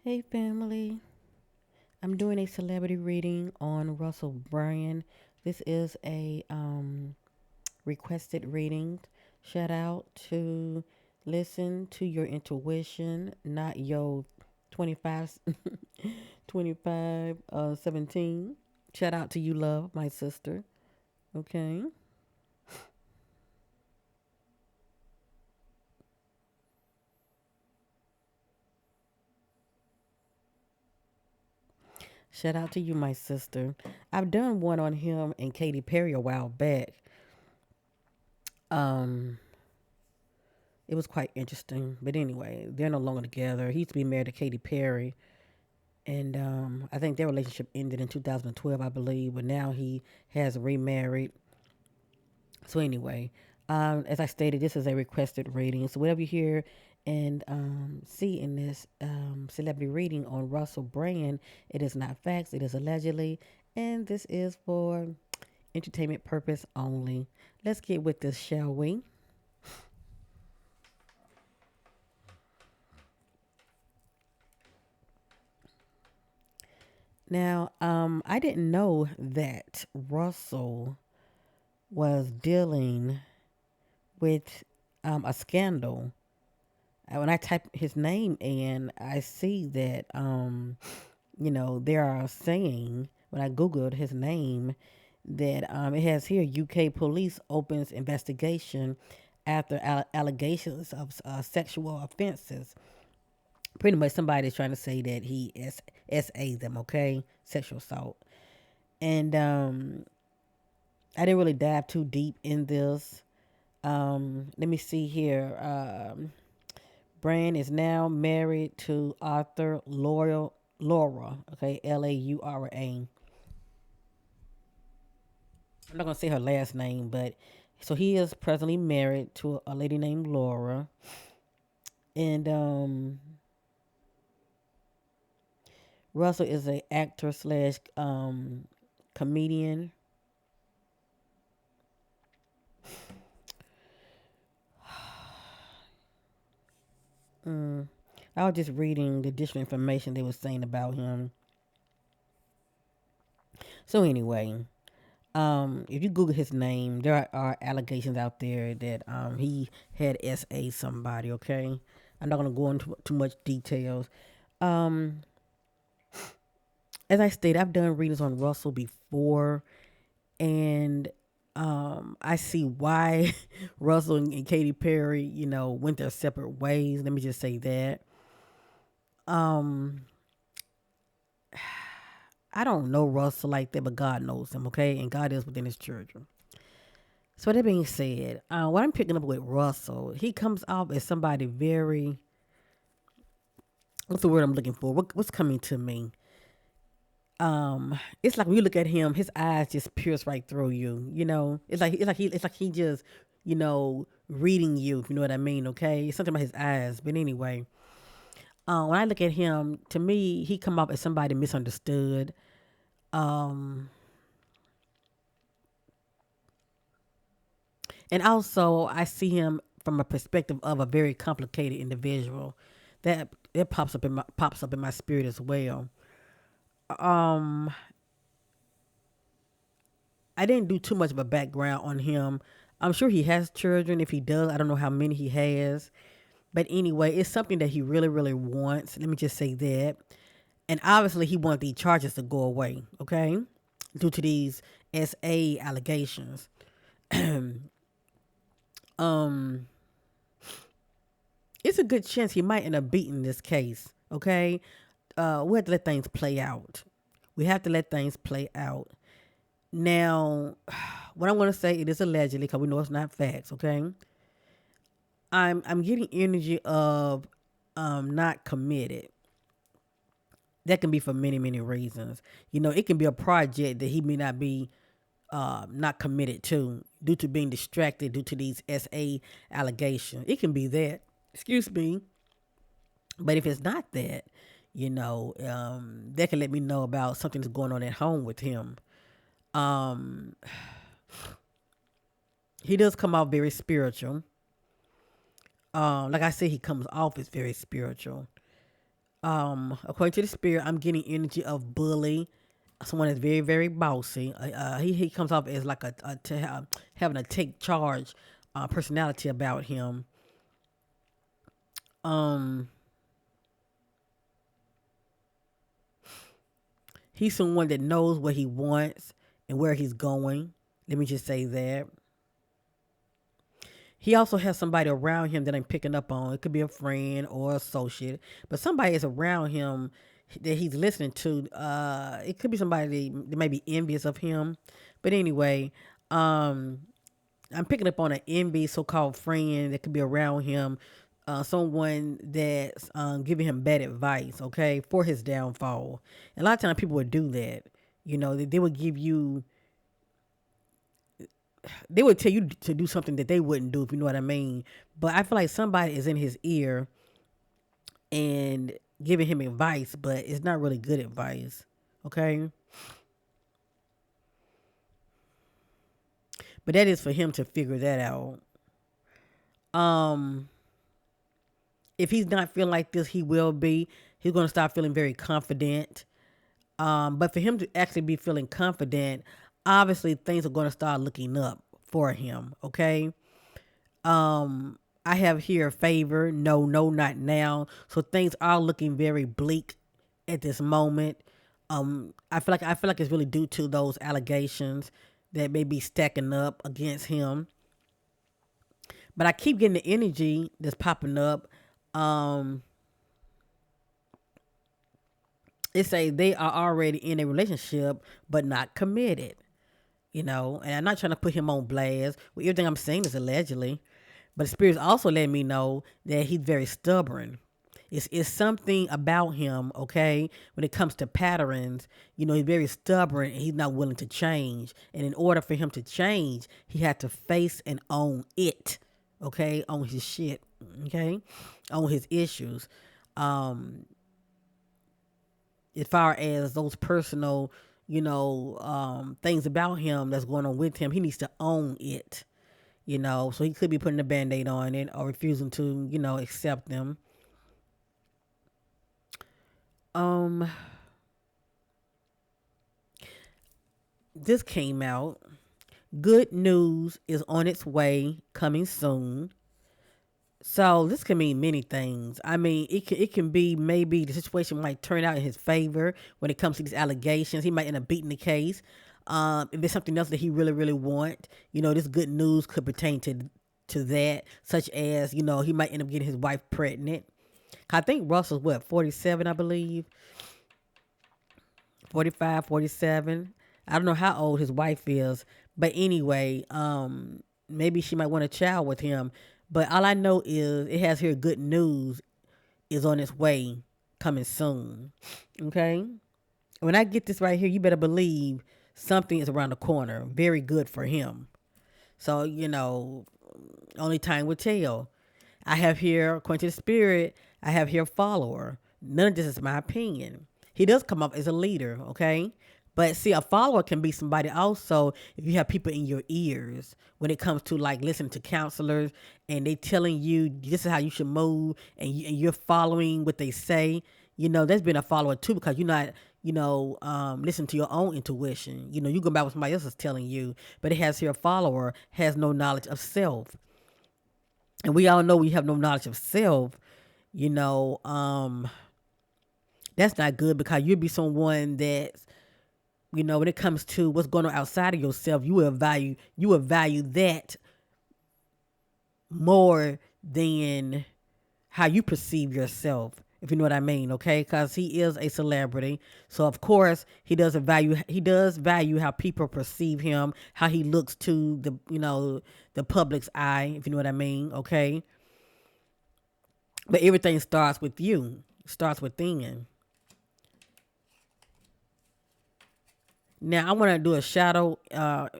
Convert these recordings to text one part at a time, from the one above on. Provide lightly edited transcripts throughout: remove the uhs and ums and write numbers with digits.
Hey family, I'm doing a celebrity reading on Russell Brand. This is a requested reading. Shout out to listen to your intuition, not your 25, 17. Shout out to you, love, my sister. Okay. Shout out to you, my sister. I've done one on him and Katy Perry a while back. Um, it was quite interesting. But anyway, they're no longer together. He used to be married to Katy Perry. And I think their relationship ended in 2012, I believe. But now he has remarried. So anyway, as I stated, this is a requested reading. So whatever you hear and see in this celebrity reading on Russell Brand, it is not facts. It is allegedly. And this is for entertainment purpose only. Let's get with this, shall we? Now, I didn't know that Russell was dealing with a scandal. When I type his name in, I see that, they are saying, when I Googled his name, that it has here UK police opens investigation after allegations of sexual offenses. Pretty much somebody's trying to say that he SA them, okay? Sexual assault. And I didn't really dive too deep in this. Let me see here. Brand is now married to author Laura. Okay, Laura. I'm not gonna say her last name, but so he is presently married to a lady named Laura, and Russell is a actor slash comedian. Mm. I was just reading the additional information they were saying about him. So anyway, if you Google his name, there are allegations out there that he had SA somebody. Okay, I'm not gonna go into too much details. Um, as I stated, I've done readings on Russell before, and I see why Russell and Katy Perry, went their separate ways. Let me just say that. Um, I don't know Russell like that, but God knows him. Okay, and God is within His children. So that being said, what I'm picking up with Russell, he comes off as somebody very, what's the word I'm looking for? What's coming to me? It's like when you look at him, his eyes just pierce right through you. It's like he just, reading you. If you know what I mean? Okay, it's something about his eyes. But anyway, when I look at him, to me, he come off as somebody misunderstood. Um, and also I see him from a perspective of a very complicated individual. That pops up in my spirit as well. Um, I didn't do too much of a background on him. I'm sure he has children. If he does, I don't know how many he has. But anyway, it's something that he really, really wants. Let me just say that. And obviously, he wants these charges to go away, okay? Due to these SA allegations. um, it's a good chance he might end up beating this case, okay? We have to let things play out. We have to let things play out. Now, what I'm going to say, it is allegedly because we know it's not facts, okay? I'm getting energy of not committed. That can be for many, many reasons. It can be a project that he may not be not committed to due to being distracted due to these SA allegations. It can be that. Excuse me. But if it's not that, that can let me know about something that's going on at home with him. Um, he does come out very spiritual. Like I said, he comes off as very spiritual. According to the spirit, I'm getting energy of bully. Someone that's very, very bossy. He comes off as like having a take charge personality about him. Um, he's someone that knows what he wants and where he's going. Let me just say that. He also has somebody around him that I'm picking up on. It could be a friend or associate, but somebody is around him that he's listening to. It could be somebody that may be envious of him. But anyway, um, I'm picking up on an envy so-called friend that could be around him, someone that's giving him bad advice, okay, for his downfall. And a lot of times people would do that. They would give you, they would tell you to do something that they wouldn't do, if you know what I mean. But I feel like somebody is in his ear and giving him advice, but it's not really good advice, okay? But that is for him to figure that out. Um, if he's not feeling like this, he will be. He's going to start feeling very confident. But for him to actually be feeling confident, obviously things are going to start looking up for him. Okay. I have here favor. No, no, not now. So things are looking very bleak at this moment. I feel like it's really due to those allegations that may be stacking up against him. But I keep getting the energy that's popping up. Um, it say they are already in a relationship but not committed. And I'm not trying to put him on blast. Well, everything I'm saying is allegedly, but the spirit's also letting me know that he's very stubborn. It's something about him, okay, when it comes to patterns. He's very stubborn and he's not willing to change. And in order for him to change, he had to face and own it, okay, own his shit, okay, own his issues. Um, as far as those personal, things about him that's going on with him, he needs to own it. So he could be putting a band-aid on it or refusing to, accept them. Um, this came out. Good news is on its way, coming soon. So this can mean many things. I mean, it can be maybe the situation might turn out in his favor when it comes to these allegations. He might end up beating the case. If there's something else that he really, really want, this good news could pertain to that, such as he might end up getting his wife pregnant. I think Russell's what, 47, I believe, 45, 47. I don't know how old his wife is, but anyway, maybe she might want a child with him. But all I know is it has here good news is on its way, coming soon. Okay? When I get this right here, you better believe something is around the corner. Very good for him. So, only time will tell. I have here, according to the spirit, I have here follower. None of this is my opinion. He does come up as a leader, okay? But see, a follower can be somebody also if you have people in your ears when it comes to like listening to counselors and they telling you this is how you should move and you're following what they say. That's been a follower too because you're not, listen to your own intuition. You go by what somebody else is telling you, but it has here a follower has no knowledge of self. And we all know we have no knowledge of self, you know, um, that's not good because you'll be someone that's, when it comes to what's going on outside of yourself, you will value that more than how you perceive yourself, if you know what I mean, okay? Because he is a celebrity, so of course he does value how people perceive him, how he looks to the public's eye, if you know what I mean, okay? But everything starts with you, starts within. Now I want to do a shadow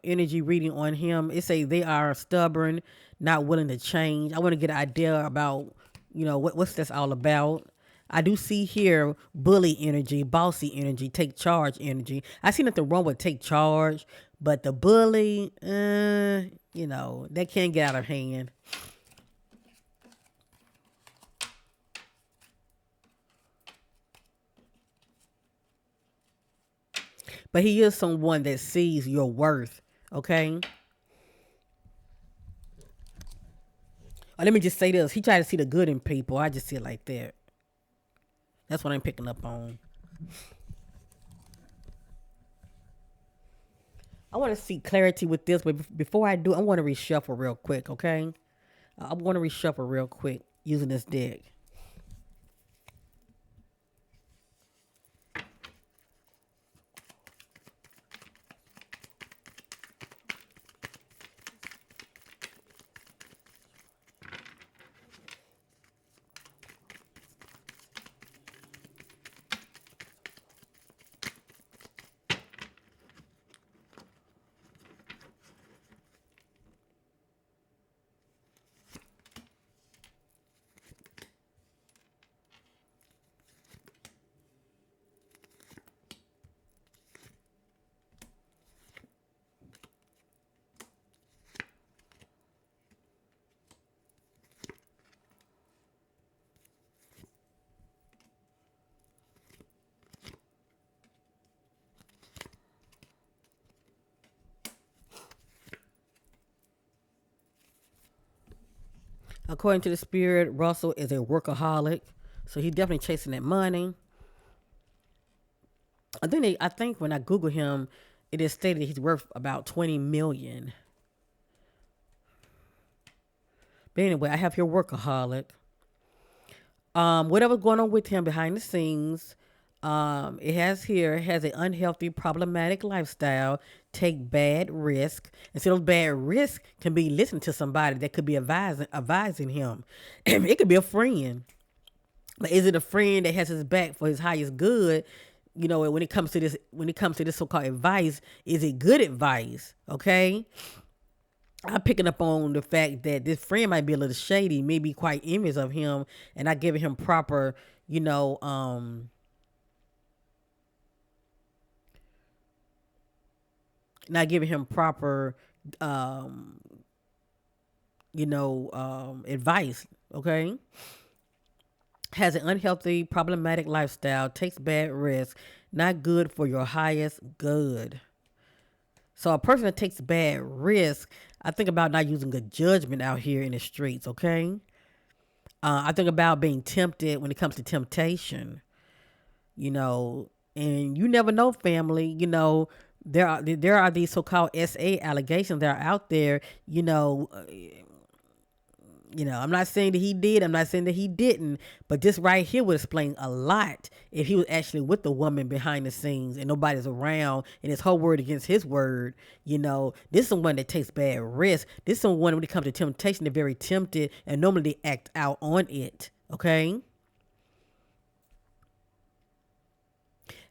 energy reading on him. It say they are stubborn, not willing to change. I want to get an idea about what's this all about. I do see here bully energy, bossy energy, take charge energy. I see nothing wrong with take charge, but the bully, that can get out of hand. But he is someone that sees your worth. Okay. Or let me just say this: he tried to see the good in people. I just see it like that. That's what I'm picking up on. I want to see clarity with this, but before I do, I want to reshuffle real quick. Okay. I want to reshuffle real quick using this deck. According to the spirit, Russell is a workaholic, so he's definitely chasing that money. I think when I Google him, it is stated he's worth about 20 million. But anyway, I have here workaholic. Whatever's going on with him behind the scenes, it has here has an unhealthy, problematic lifestyle. Take bad risk, and so those bad risks can be listening to somebody that could be advising him. It could be a friend, but is it a friend that has his back for his highest good? You know, when it comes to this so-called advice, is it good advice? Okay, I'm picking up on the fact that this friend might be a little shady, maybe quite envious of him, and not giving him proper, you know, not giving him proper, um, advice. Okay, has an unhealthy, problematic lifestyle, takes bad risks, not good for your highest good. So a person that takes bad risk, I think about not using good judgment out here in the streets. Okay, I think about being tempted when it comes to temptation. You know, and you never know, family. You know, there are these so-called SA allegations that are out there. I'm not saying that he did. I'm not saying that he didn't. But this right here would explain a lot if he was actually with the woman behind the scenes and nobody's around and it's her word against his word. This is someone that takes bad risks. This is someone when it comes to temptation, they're very tempted and normally they act out on it. Okay?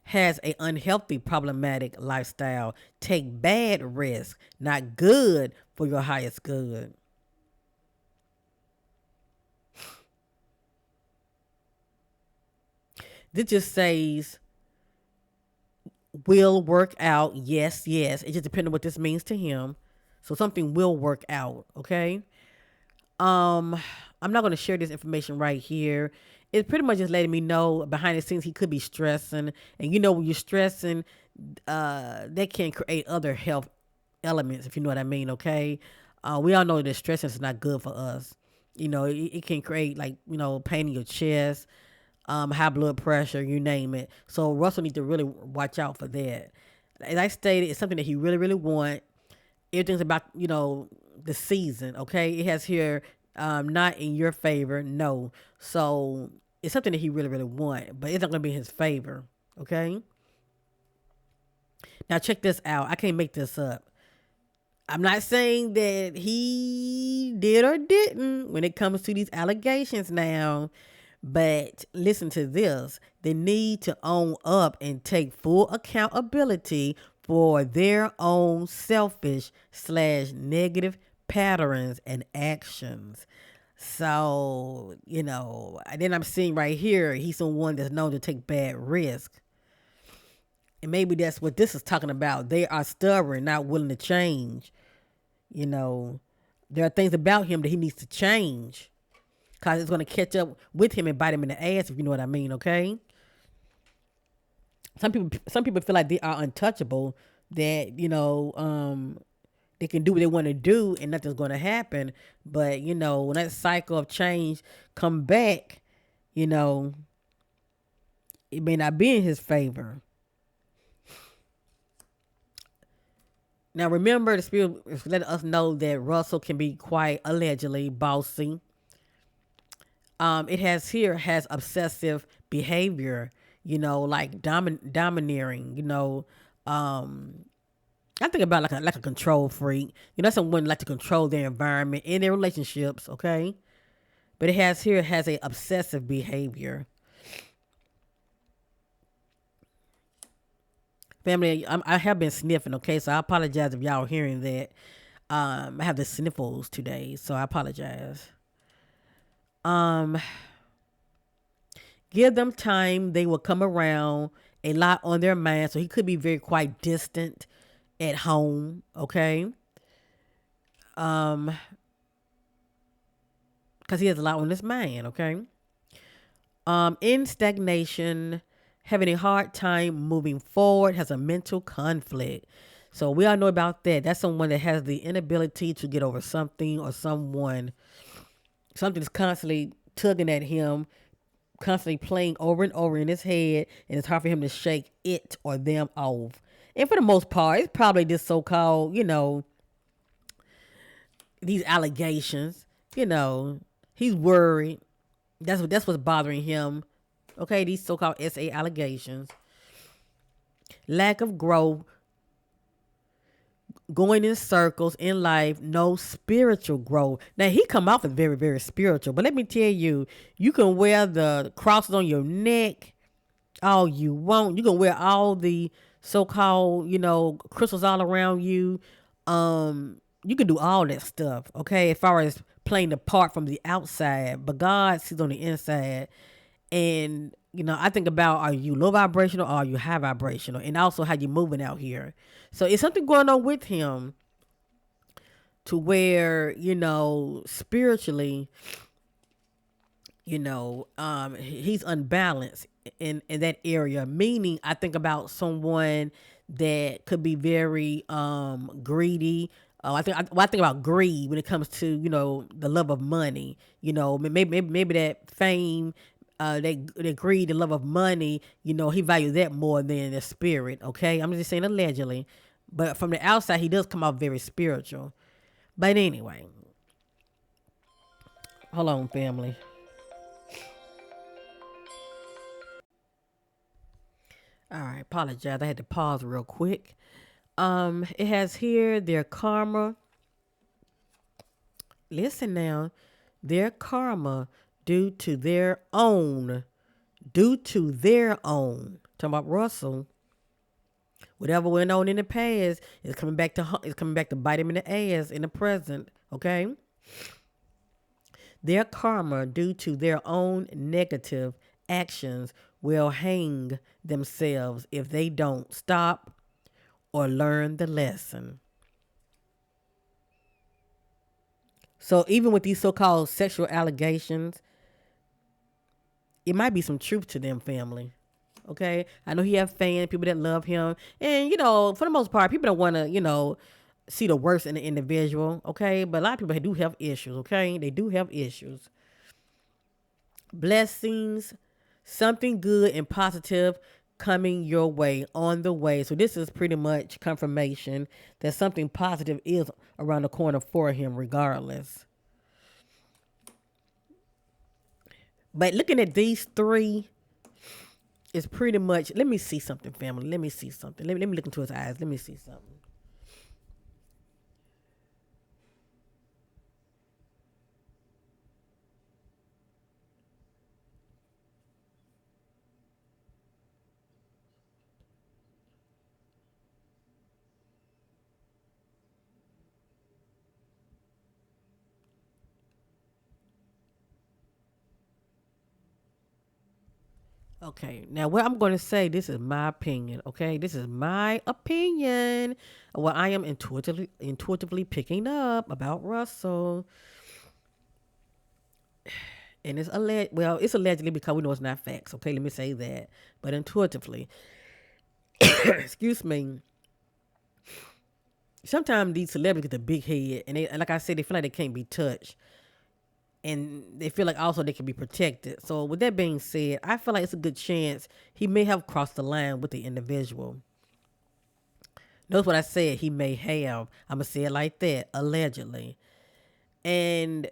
Has a unhealthy, problematic lifestyle. Take bad risks. Not good for your highest good. This just says will work out. Yes, yes. It just depends on what this means to him. So something will work out. Okay. Um, I'm not going to share this information right here. It's pretty much just letting me know behind the scenes he could be stressing, and when you're stressing, that can create other health elements, if you know what I mean. Okay. We all know that stress is not good for us. It can create like pain in your chest, high blood pressure, you name it. So Russell needs to really watch out for that. As I stated, it's something that he really, really want. Everything's about the season. Okay, it has here not in your favor. No, so it's something that he really, really want, but it's not gonna be in his favor. Okay. Now check this out. I can't make this up. I'm not saying that he did or didn't when it comes to these allegations now. But listen to this. They need to own up and take full accountability for their own selfish slash negative patterns and actions. So, and then I'm seeing right here, he's someone that's known to take bad risk. And maybe that's what this is talking about. They are stubborn, not willing to change. You know, there are things about him that he needs to change because it's going to catch up with him and bite him in the ass, if you know what I mean, okay? Some people feel like they are untouchable. That they can do what they want to do and nothing's going to happen. But when that cycle of change come back, you know, it may not be in his favor. Now remember, the spirit is letting us know that Russell can be quite allegedly bossy. It has obsessive behavior, like domineering, I think about like a control freak. Someone like to control their environment and their relationships, okay? But it has a obsessive behavior. Family, I have been sniffing, okay? So I apologize if y'all are hearing that. I have the sniffles today, so I apologize. Um, Give them time; they will come around. A lot on their mind, so he could be very quite distant at home. Okay, because he has a lot on his mind. Okay, in stagnation, having a hard time moving forward, has a mental conflict. So we all know about that. That's someone that has the inability to get over something or someone. Something's constantly tugging at him, constantly playing over and over in his head, and it's hard for him to shake it or them off. And for the most part, it's probably this so-called, these allegations. He's worried. That's what's bothering him. Okay, these so-called SA allegations, lack of growth, going in circles in life, no spiritual growth. Now he come off as very, very spiritual, but let me tell you, you can wear the crosses on your neck all you want. You can wear all the so-called, crystals all around you. You can do all that stuff, okay, as far as playing the part from the outside, but God sees on the inside. And I think about, are you low vibrational or are you high vibrational, and also how you moving out here. So it's something going on with him to where spiritually, he's unbalanced in that area. Meaning, I think about someone that could be very greedy. I think about greed when it comes to the love of money. Maybe that fame, that greed, the love of money. He values that more than the spirit. Okay, I'm just saying allegedly, but from the outside, he does come out very spiritual. But anyway, hold on, family. All right, apologize. I had to pause real quick. It has here their karma. Listen now, their karma due to their own, Talking about Russell, whatever went on in the past is coming back to bite him in the ass in the present. Okay, their karma due to their own negative actions will hang themselves if they don't stop or learn the lesson. So even with these so-called sexual allegations, it might be some truth to them, family. Okay, I know he have fans, people that love him, and for the most part, people don't want to, see the worst in the individual. Okay, but a lot of people do have issues. Okay, they do have issues. Blessings, something good and positive coming your way on the way. So this is pretty much confirmation that something positive is around the corner for him, regardless. But looking at these three, is pretty much. Let me see something, family. Let me see something. Let me look into his eyes. Let me see something. Okay, now what I'm going to say, this is my opinion. Okay, this is my opinion. What I am intuitively picking up about Russell, and it's allegedly because we know it's not facts. Okay, let me say that, but intuitively, excuse me, sometimes these celebrities get a big head, and like I said, they feel like they can't be touched, and they feel like also they can be protected. So with that being said, I feel like it's a good chance he may have crossed the line with the individual. Notice what I said. He may have. I'm gonna say it like that. Allegedly, and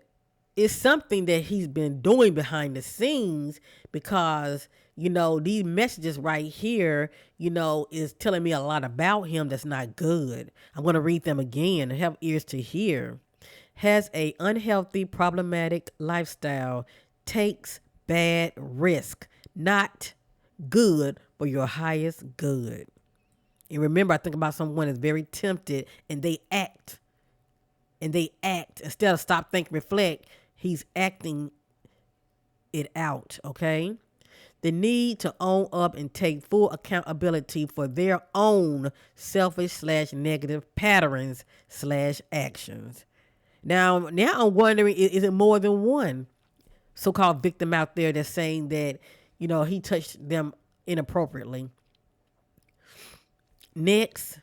it's something that he's been doing behind the scenes because these messages right here is telling me a lot about him that's not good. I'm going to read them again. Have ears to hear. Has a unhealthy problematic lifestyle, takes bad risk, not good for your highest good. And remember, I think about someone that's very tempted and they act instead of stop, think, reflect. He's acting it out. Okay, the need to own up and take full accountability for their own selfish slash negative patterns slash actions. Now I'm wondering, is it more than one so-called victim out there that's saying that he touched them inappropriately? Next,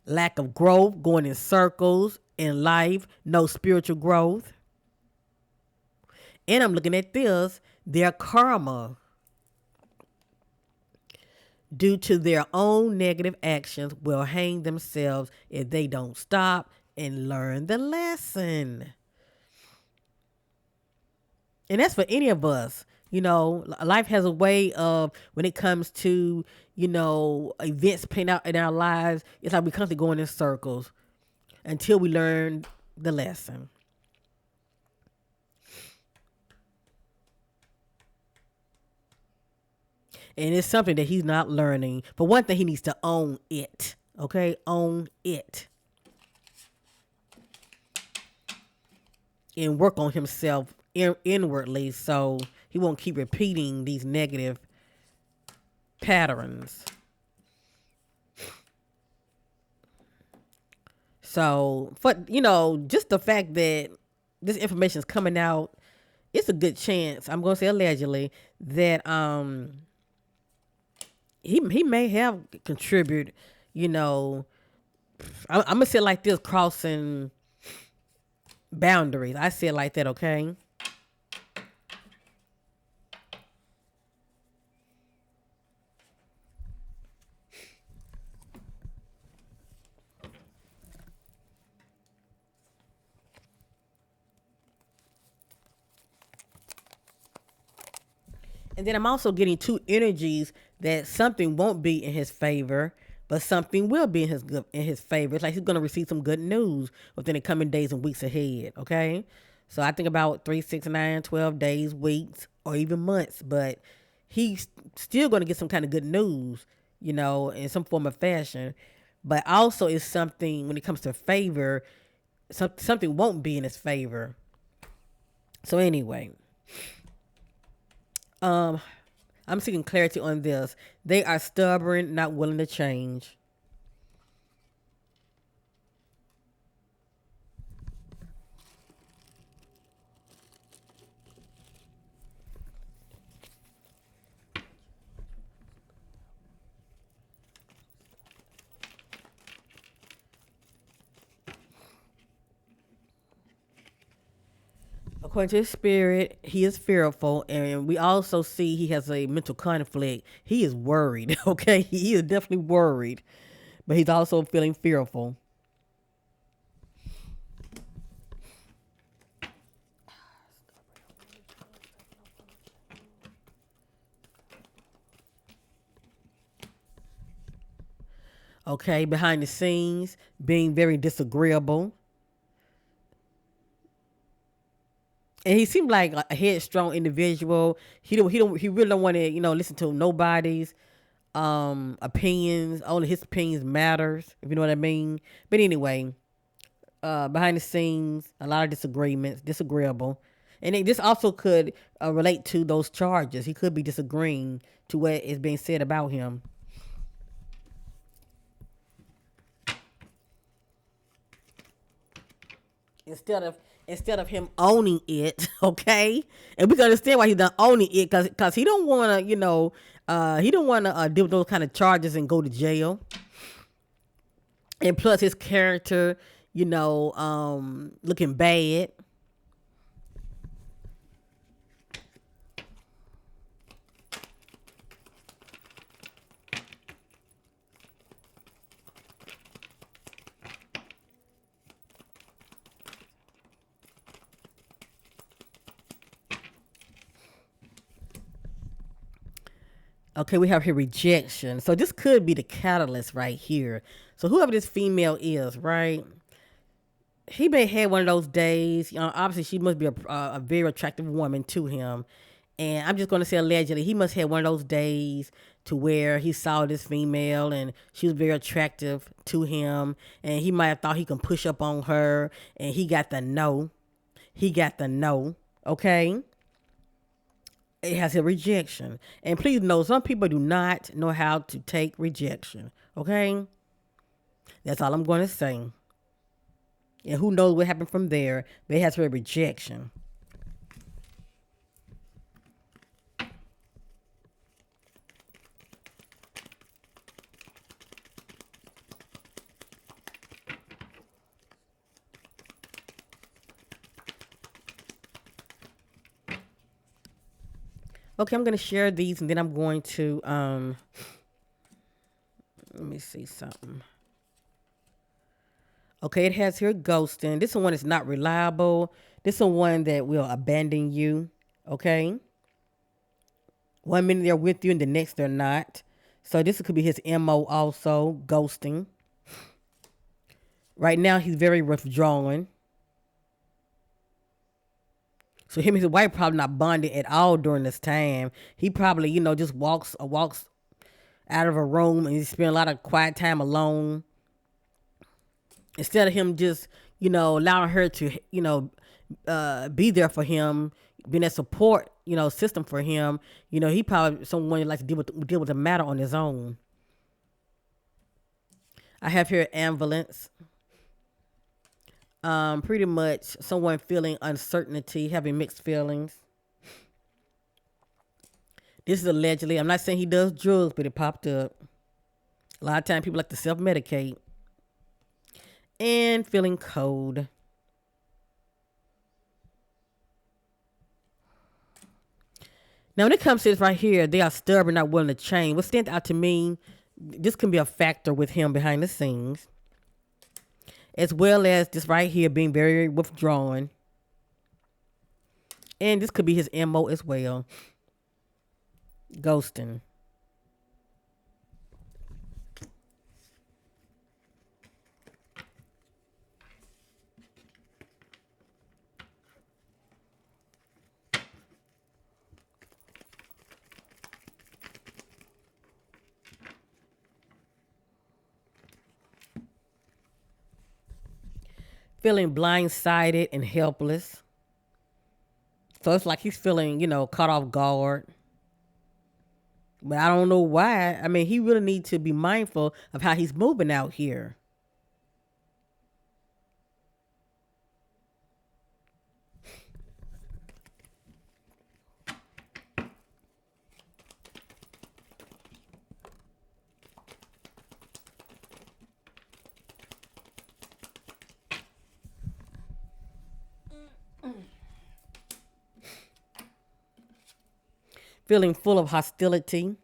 lack of growth, going in circles in life, no spiritual growth. And I'm looking at this, their karma due to their own negative actions will hang themselves if they don't stop and learn the lesson. And that's for any of us. Life has a way of, when it comes to, events playing out in our lives, it's like we constantly going in circles until we learn the lesson. And it's something that he's not learning. For one thing, he needs to own it. Okay? Own it. And work on himself inwardly so he won't keep repeating these negative patterns. So, for just the fact that this information is coming out, it's a good chance, I'm going to say allegedly, that he may have contributed, I'm going to say it like this, crossing boundaries. I say it like that, okay? And then I'm also getting two energies that something won't be in his favor, but something will be in his favor. It's like he's gonna receive some good news within the coming days and weeks ahead. Okay, so I think about 3, 6, 9, 12 days, weeks, or even months. But he's still gonna get some kind of good news, in some form of fashion. But also, it's something when it comes to favor, something won't be in his favor. So anyway, um, I'm seeking clarity on this. They are stubborn, not willing to change. According to his spirit, he is fearful, and we also see he has a mental conflict. He is worried, okay? He is definitely worried, but he's also feeling fearful. Okay, behind the scenes, being very disagreeable. And he seemed like a headstrong individual. He really don't want to, listen to nobody's opinions. Only his opinions matters, if you know what I mean. But anyway, behind the scenes, a lot of disagreements, disagreeable. And this also could relate to those charges. He could be disagreeing to what is being said about him. Instead of instead of him owning it. Okay, and we can understand why he's not owning it because he don't want to, he don't want to deal with those kind of charges and go to jail. And plus his character, looking bad. Okay, we have here rejection. So this could be the catalyst right here. So whoever this female is, right? He may have one of those days. Obviously she must be a very attractive woman to him, and I'm just going to say allegedly he must have one of those days to where he saw this female and she was very attractive to him, and he might have thought he can push up on her, and he got the no. He got the no. Okay, it has a rejection. And please know, some people do not know how to take rejection. Okay? That's all I'm going to say. And who knows what happened from there. But it has a rejection. Okay, I'm going to share these and then I'm going to, let me see something. Okay, it has here ghosting. This one is not reliable. This is one that will abandon you. Okay. 1 minute they're with you and the next they're not. So this could be his MO also, ghosting. Right now he's very withdrawn. So him and his wife probably not bonded at all during this time. He probably, just walks out of a room and he spend a lot of quiet time alone. Instead of him just, allowing her to, be there for him, being a support, system for him. He probably someone that likes to deal with the matter on his own. I have here ambulance. Pretty much someone feeling uncertainty, having mixed feelings. This is allegedly. I'm not saying he does drugs, but it popped up. A lot of times people like to self-medicate. And feeling cold. Now, when it comes to this right here, they are stubborn, not willing to change. What stands out to me, this can be a factor with him behind the scenes, as well as this right here being very withdrawn. And this could be his MO as well. Ghosting. Feeling blindsided and helpless. So it's like he's feeling, caught off guard. But I don't know why. I mean, he really needs to be mindful of how he's moving out here. Feeling full of hostility.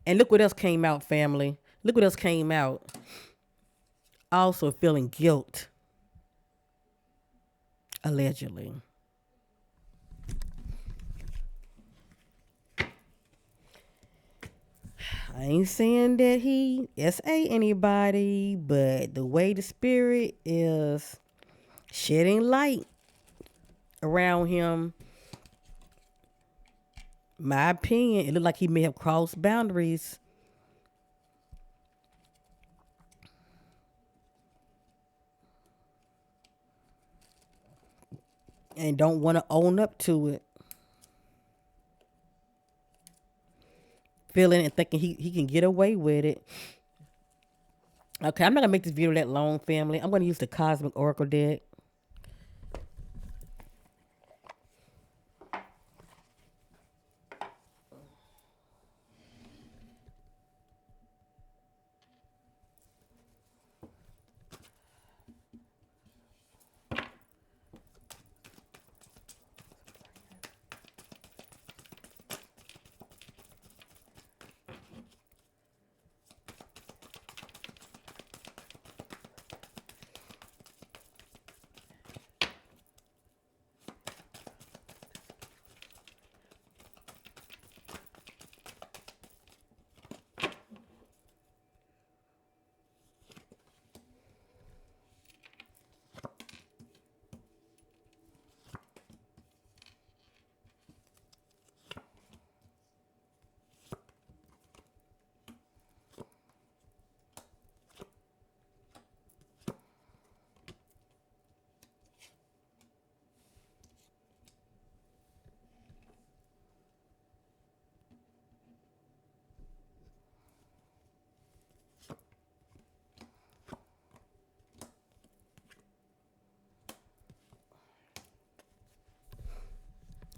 And look what else came out, family. Look what else came out. Also feeling guilt. Allegedly. I ain't saying that he SA anybody, but the way the spirit is shedding light around him, my opinion, it looked like he may have crossed boundaries. And don't want to own up to it. Feeling and thinking he can get away with it. Okay, I'm not going to make this video that long, family. I'm going to use the Cosmic Oracle deck.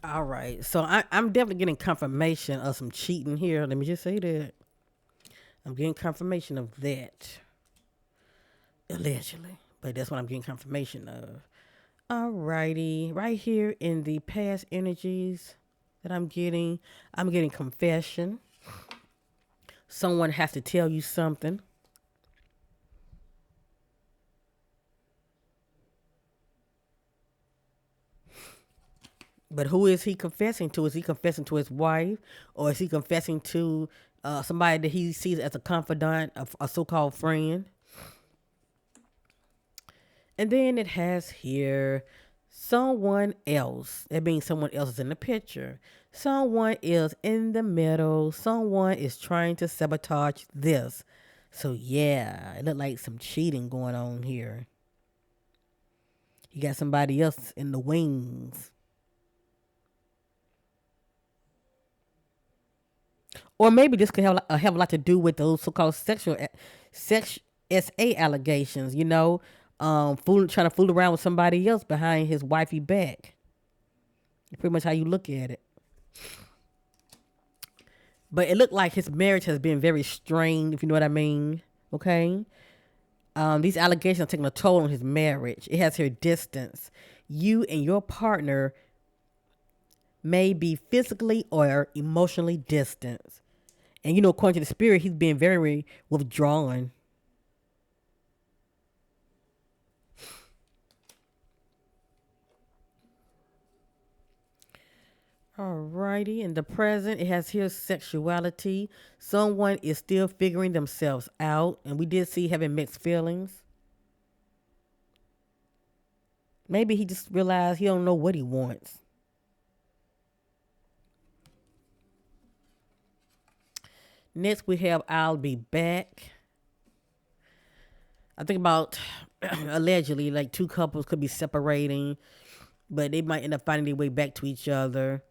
All right. So I'm definitely getting confirmation of some cheating here. Let me just say that. I'm getting confirmation of that. Allegedly. But that's what I'm getting confirmation of. Alrighty. Right here in the past energies that I'm getting confession. Someone has to tell you something. But who is he confessing to? Is he confessing to his wife, or is he confessing to somebody that he sees as a confidant, a so-called friend? And then it has here someone else. That means someone else is in the picture. Someone is in the middle. Someone is trying to sabotage this. So yeah, it looked like some cheating going on here. You got somebody else in the wings. Or maybe this could have a lot to do with those so-called sex SA allegations. Trying to fool around with somebody else behind his wifey back. Pretty much how you look at it. But it looked like his marriage has been very strained, if you know what I mean. Okay. These allegations are taking a toll on his marriage. It has here distance. You and your partner may be physically or emotionally distant. And according to the spirit, he's been very withdrawn. Alrighty, in the present, it has here sexuality. Someone is still figuring themselves out, and we did see having mixed feelings. Maybe he just realized he don't know what he wants. Next, we have I'll Be Back. I think about allegedly, like two couples could be separating, but they might end up finding their way back to each other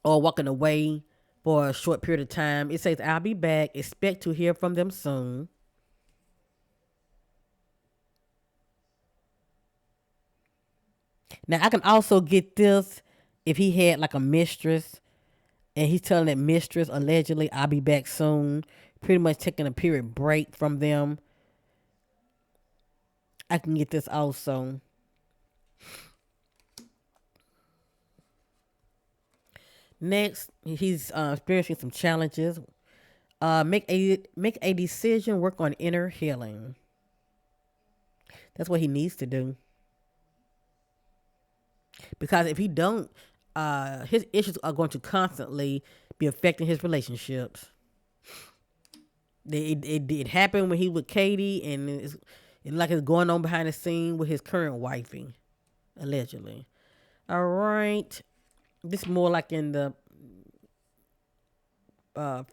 or walking away for a short period of time. It says, I'll be back. Expect to hear from them soon. Now, I can also get this if he had like a mistress and he's telling that mistress, allegedly, I'll be back soon, pretty much taking a period break from them. I can get this also. Next, he's experiencing some challenges. Make a decision. Work on inner healing. That's what he needs to do. Because if he don't, his issues are going to constantly be affecting his relationships. It happened when he was with Katie, and it's like it's going on behind the scene with his current wifey, allegedly. All right, this is more like in the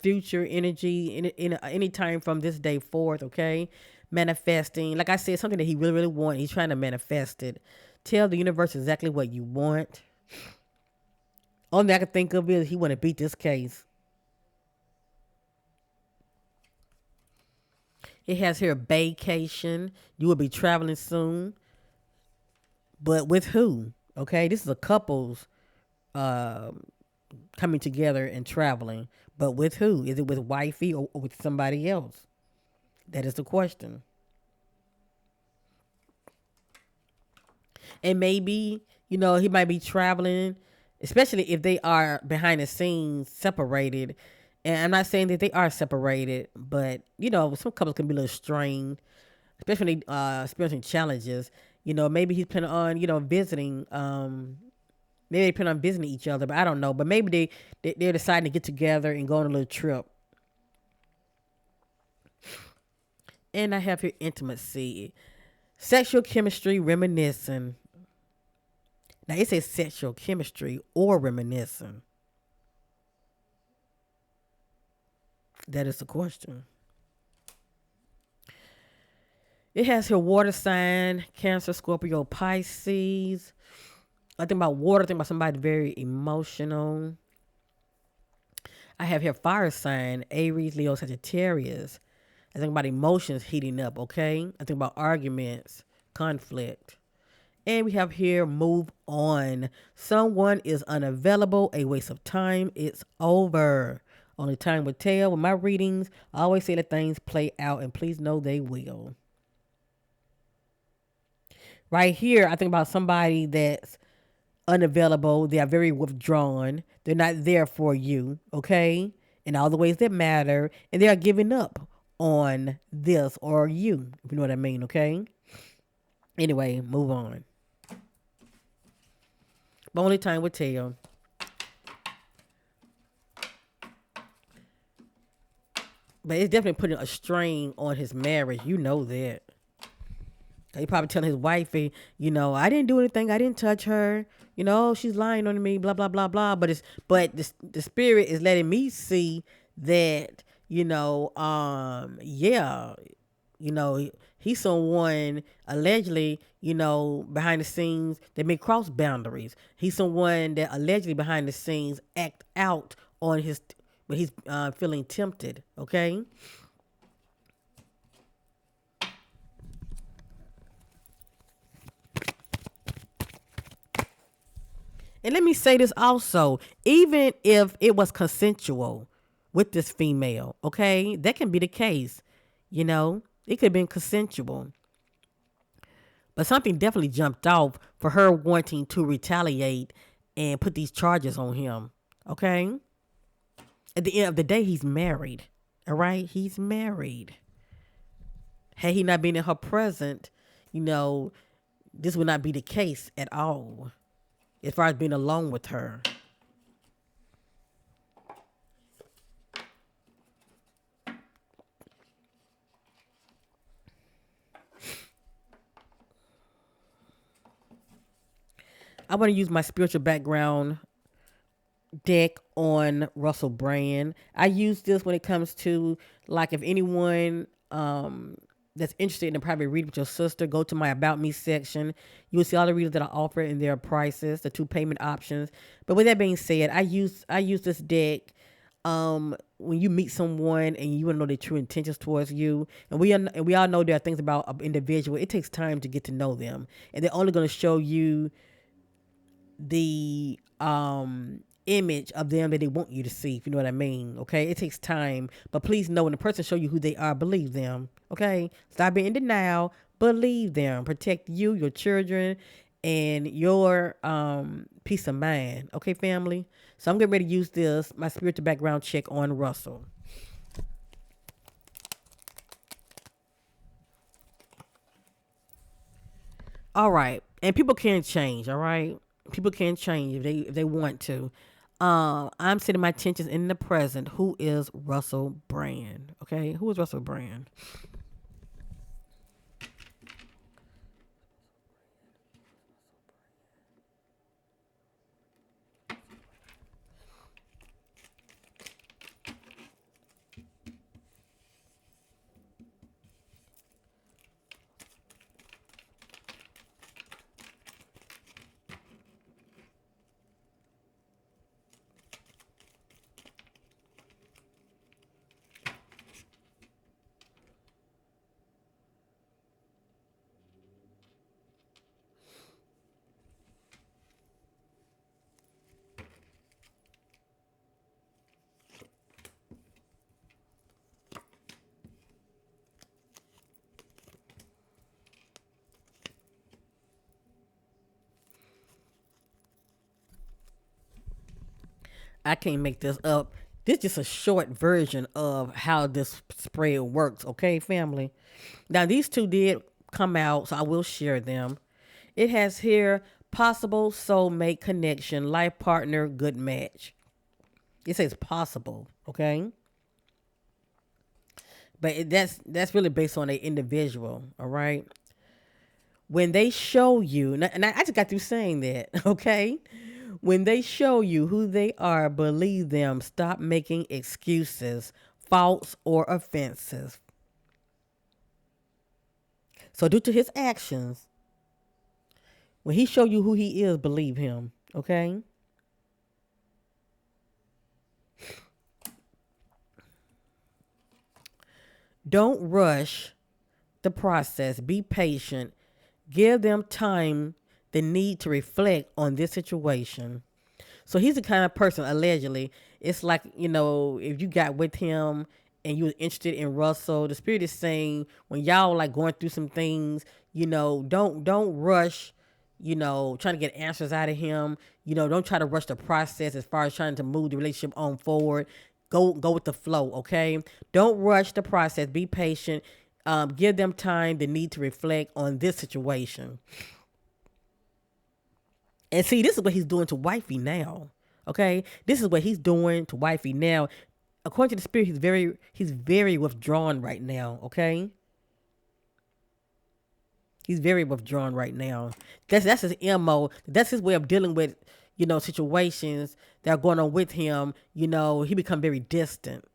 future energy in any time from this day forth. Okay, manifesting. Like I said, something that he really wants. He's trying to manifest it. Tell the universe exactly what you want. Only thing I can think of is he want to beat this case. It has here vacation. You will be traveling soon, but with who? Okay, this is a couple's uh, coming together and traveling, but with who? Is it with wifey or with somebody else? That is the question. And maybe he might be traveling, especially if they are behind the scenes separated. And I'm not saying that they are separated, but some couples can be a little strained, especially when they experiencing challenges. Maybe he's planning on visiting. Maybe they plan on visiting each other, but I don't know. But maybe they're deciding to get together and go on a little trip. And I have here intimacy, sexual chemistry, reminiscing. Now it says sexual chemistry or reminiscing. That is the question. It has here water sign, Cancer, Scorpio, Pisces. I think about water, I think about somebody very emotional. I have here fire sign, Aries, Leo, Sagittarius. I think about emotions heating up, okay? I think about arguments, conflict. And we have here move on. Someone is unavailable, a waste of time. It's over. Only time will tell. With my readings, I always say that things play out, and please know they will. Right here, I think about somebody that's unavailable. They are very withdrawn. They're not there for you, okay? In all the ways that matter. And they are giving up on this or you, if you know what I mean, okay? Anyway, move on. But only time will tell. But it's definitely putting a strain on his marriage. You know that. He probably telling his wife, I didn't do anything. I didn't touch her. She's lying on me. Blah blah blah blah. But the spirit is letting me see that yeah, you know he's someone allegedly behind the scenes that may cross boundaries. He's someone that allegedly behind the scenes act out on his when he's feeling tempted. Okay. And let me say this also, even if it was consensual with this female, okay, that can be the case. It could have been consensual. But something definitely jumped off for her wanting to retaliate and put these charges on him, okay? At the end of the day, he's married, all right? He's married. Had he not been in her present, you know, this would not be the case at all as far as being alone with her. I want to use my spiritual background deck on Russell Brand. I use this when it comes to, like, if anyone that's interested in a private reading with your sister, go to my About Me section. You will see all the readers that I offer and their prices, the two payment options. But with that being said, I use this deck when you meet someone and you want to know their true intentions towards you, and we all know there are things about an individual. It takes time to get to know them, and they're only going to show you the image of them that they want you to see, if you know what I mean. Okay, it takes time, but please know when the person show you who they are, believe them. Okay, stop being in denial, believe them, protect you, your children, and your peace of mind. Okay, family. So I'm getting ready to use this my spiritual background check on Russell. All right, and people can change. All right, people can change if they want to. I'm setting my intentions in the present. Who is Russell Brand? Okay, who is Russell Brand? I can't make this up. This is just a short version of how this spread works, okay, family? Now, these two did come out, so I will share them. It has here possible soulmate connection, life partner, good match. It says possible, okay? But that's really based on an individual, all right? When they show you, and I just got through saying that, okay? When they show you who they are, believe them. Stop making excuses, false or offensive. So due to his actions, when he show you who he is, believe him. Okay? Don't rush the process. Be patient. Give them time the need to reflect on this situation. So he's the kind of person, allegedly, it's like, if you got with him and you were interested in Russell, the spirit is saying when y'all like going through some things, don't rush, trying to get answers out of him. Don't try to rush the process as far as trying to move the relationship on forward. Go with the flow, okay? Don't rush the process. Be patient. Give them time, the need to reflect on this situation. And see, this is what he's doing to wifey now. Okay, this is what he's doing to wifey now. According to the spirit, he's very withdrawn right now. Okay, he's very withdrawn right now. That's his mo. That's his way of dealing with situations that are going on with him. He become very distant.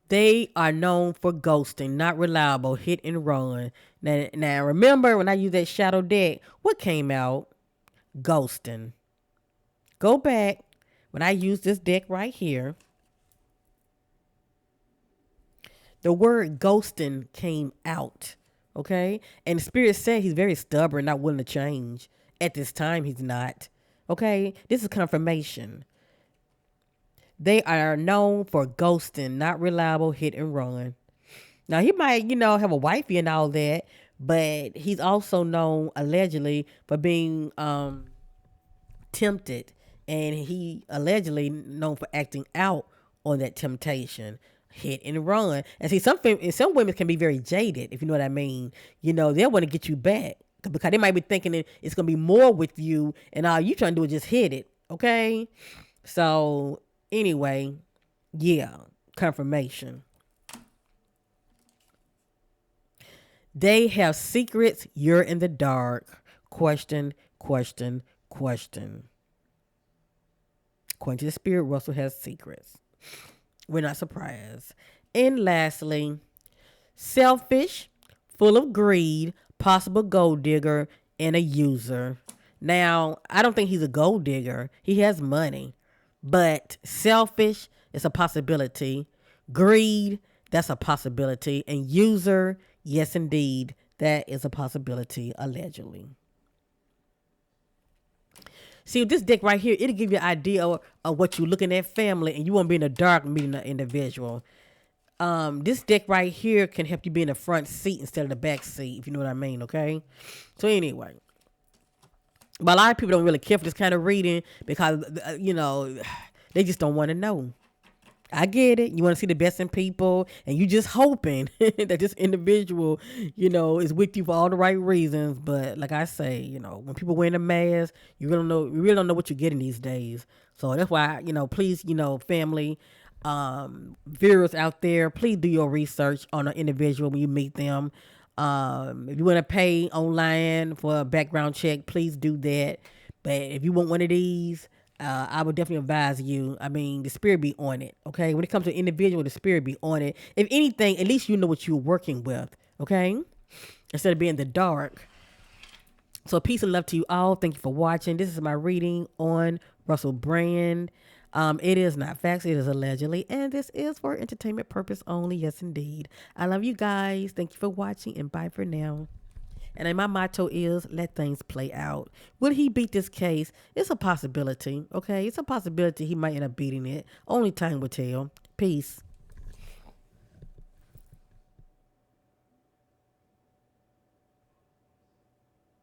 They are known for ghosting, not reliable, hit and run. Now remember when I used that shadow deck, what came out? Ghosting. Go back when I used this deck right here. The word ghosting came out. Okay? And the spirit said he's very stubborn, not willing to change. At this time, he's not. Okay? This is confirmation. They are known for ghosting, not reliable, hit and run. Now he might, have a wifey and all that, but he's also known allegedly for being tempted, and he allegedly known for acting out on that temptation. Hit and run. And see, some women can be very jaded, if you know what I mean. They'll want to get you back because they might be thinking that it's gonna be more with you, and all you trying to do is just hit it. Okay, so anyway, yeah, confirmation. They have secrets. You're in the dark. Question, question, question. According to the spirit, Russell has secrets. We're not surprised. And lastly, selfish, full of greed, possible gold digger, and a user. Now, I don't think he's a gold digger. He has money. But selfish is a possibility. Greed, that's a possibility. And user, yes, indeed, that is a possibility, allegedly. See, with this deck right here, it'll give you an idea of what you're looking at family, and you won't be in the dark meeting the individual. This deck right here can help you be in the front seat instead of the back seat, if you know what I mean, okay? So anyway, but a lot of people don't really care for this kind of reading because, they just don't want to know. I get it. You want to see the best in people, and you just hoping that this individual, is with you for all the right reasons. But like I say, when people wearing a mask, you really don't know what you're getting these days. So that's why, please, family, viewers out there, please do your research on an individual when you meet them. If you want to pay online for a background check, please do that. But if you want one of these, I would definitely advise you. I mean, the spirit be on it, okay? When it comes to individual, the spirit be on it. If anything, at least you know what you're working with, okay? Instead of being in the dark. So peace and love to you all. Thank you for watching. This is my reading on Russell Brand. It is not facts. It is allegedly. And this is for entertainment purpose only. Yes, indeed. I love you guys. Thank you for watching, and bye for now. And my motto is let things play out. Will he beat this case? It's a possibility, okay? It's a possibility he might end up beating it. Only time will tell. Peace.